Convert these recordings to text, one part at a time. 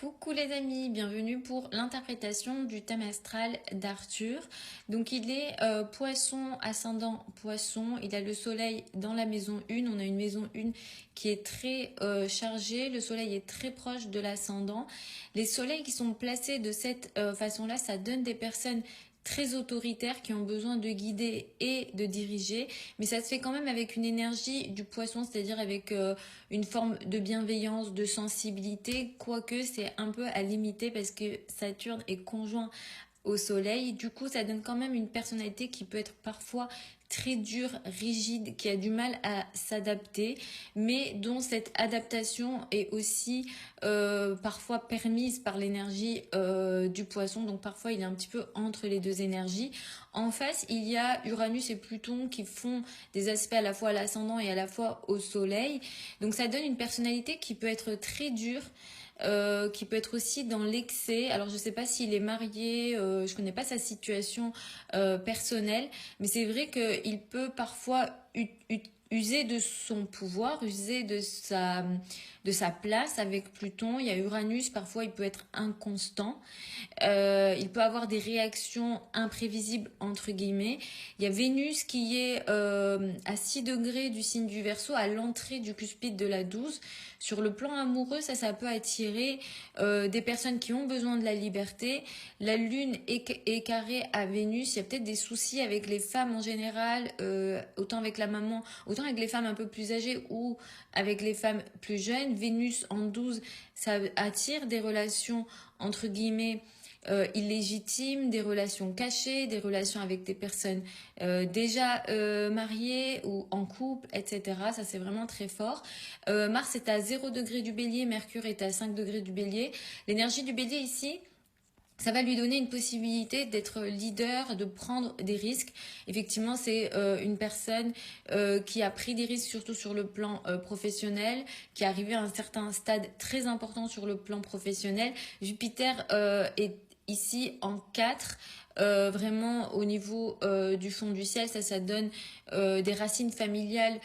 Coucou les amis, bienvenue pour l'interprétation du thème astral d'Arthur. Donc il est poisson, ascendant poisson, il a le soleil dans la maison 1, on a une maison 1 qui est très chargée, le soleil est très proche de l'ascendant. Les soleils qui sont placés de cette façon-là, ça donne des personnes très autoritaires qui ont besoin de guider et de diriger, mais ça se fait quand même avec une énergie du poisson, c'est-à-dire avec une forme de bienveillance, de sensibilité, quoique c'est un peu à limiter parce que Saturne est conjoint au soleil. Du coup, ça donne quand même une personnalité qui peut être parfois très dure, rigide, qui a du mal à s'adapter, mais dont cette adaptation est aussi parfois permise par l'énergie du poisson. Donc parfois, il est un petit peu entre les deux énergies. En face, il y a Uranus et Pluton qui font des aspects à la fois à l'ascendant et à la fois au soleil. Donc ça donne une personnalité qui peut être très dure, qui peut être aussi dans l'excès. Alors je sais pas s'il est marié, je connais pas sa situation personnelle, mais c'est vrai qu'il peut parfois user de son pouvoir, user de sa place avec Pluton. Il y a Uranus, parfois il peut être inconstant. Il peut avoir des réactions imprévisibles entre guillemets. Il y a Vénus qui est à 6 degrés du signe du Verseau, à l'entrée du cuspide de la 12. Sur le plan amoureux, ça peut attirer des personnes qui ont besoin de la liberté. La Lune est carrée à Vénus. Il y a peut-être des soucis avec les femmes en général, autant avec la maman, autant avec les femmes un peu plus âgées ou avec les femmes plus jeunes. Vénus en 12, ça attire des relations entre guillemets illégitimes, des relations cachées, des relations avec des personnes déjà mariées ou en couple, etc. Ça, c'est vraiment très fort. Mars est à 0 degré du Bélier, Mercure est à 5 degrés du Bélier. L'énergie du Bélier ici, ça va lui donner une possibilité d'être leader, de prendre des risques. Effectivement, c'est une personne qui a pris des risques, surtout sur le plan professionnel, qui est arrivée à un certain stade très important sur le plan professionnel. Jupiter est ici en 4. Vraiment au niveau du fond du ciel, ça donne des racines familiales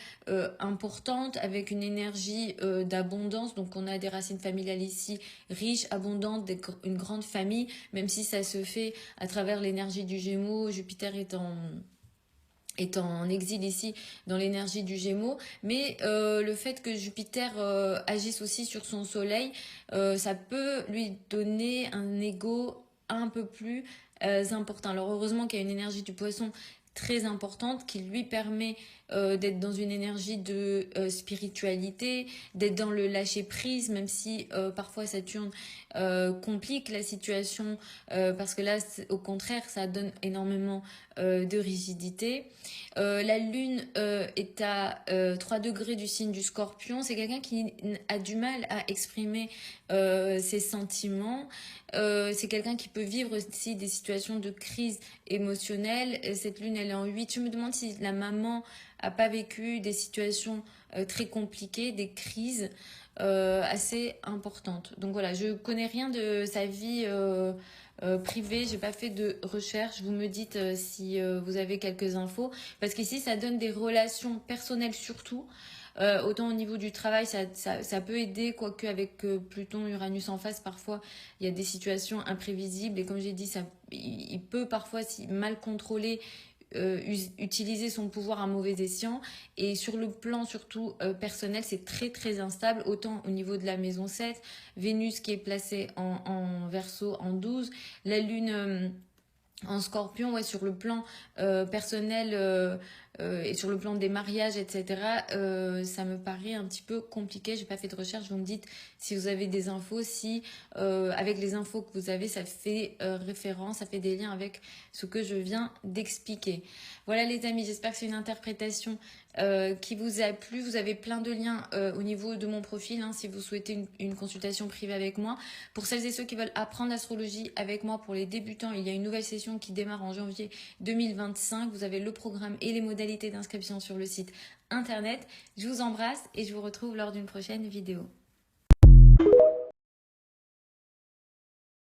importantes avec une énergie d'abondance. Donc on a des racines familiales ici riches, abondantes, une grande famille, même si ça se fait à travers l'énergie du Gémeaux. Jupiter est en exil ici dans l'énergie du Gémeaux, mais le fait que Jupiter agisse aussi sur son soleil, ça peut lui donner un ego un peu plus important. Alors heureusement qu'il y a une énergie du poisson très importante qui lui permet d'être dans une énergie de spiritualité, d'être dans le lâcher prise, même si parfois Saturne complique la situation parce que là au contraire ça donne énormément de rigidité. La Lune est à 3 degrés du signe du Scorpion. C'est quelqu'un qui a du mal à exprimer ses sentiments. C'est quelqu'un qui peut vivre aussi des situations de crise émotionnelle. Cette Lune, elle est en 8. Je me demande si la maman a pas vécu des situations très compliquées, des crises assez importantes. Donc voilà, je connais rien de sa vie privée, j'ai pas fait de recherche. Vous me dites si vous avez quelques infos, parce qu'ici ça donne des relations personnelles surtout. Autant au niveau du travail, ça peut aider, quoique avec Pluton, Uranus en face, parfois il y a des situations imprévisibles et comme j'ai dit, il peut parfois, si mal contrôlé, utiliser son pouvoir à mauvais escient. Et sur le plan surtout personnel, c'est très très instable, autant au niveau de la maison 7, Vénus qui est placée en Verseau en 12, la Lune en Scorpion, ouais, sur le plan personnel et sur le plan des mariages, etc., ça me paraît un petit peu compliqué. J'ai pas fait de recherche. Vous me dites si vous avez des infos, si avec les infos que vous avez, ça fait référence, ça fait des liens avec ce que je viens d'expliquer. Voilà les amis, j'espère que c'est une interprétation qui vous a plu. Vous avez plein de liens au niveau de mon profil si vous souhaitez une consultation privée avec moi. Pour celles et ceux qui veulent apprendre l'astrologie avec moi, pour les débutants, il y a une nouvelle session qui démarre en janvier 2025. Vous avez le programme et les modalités d'inscription sur le site internet. Je vous embrasse et je vous retrouve lors d'une prochaine vidéo.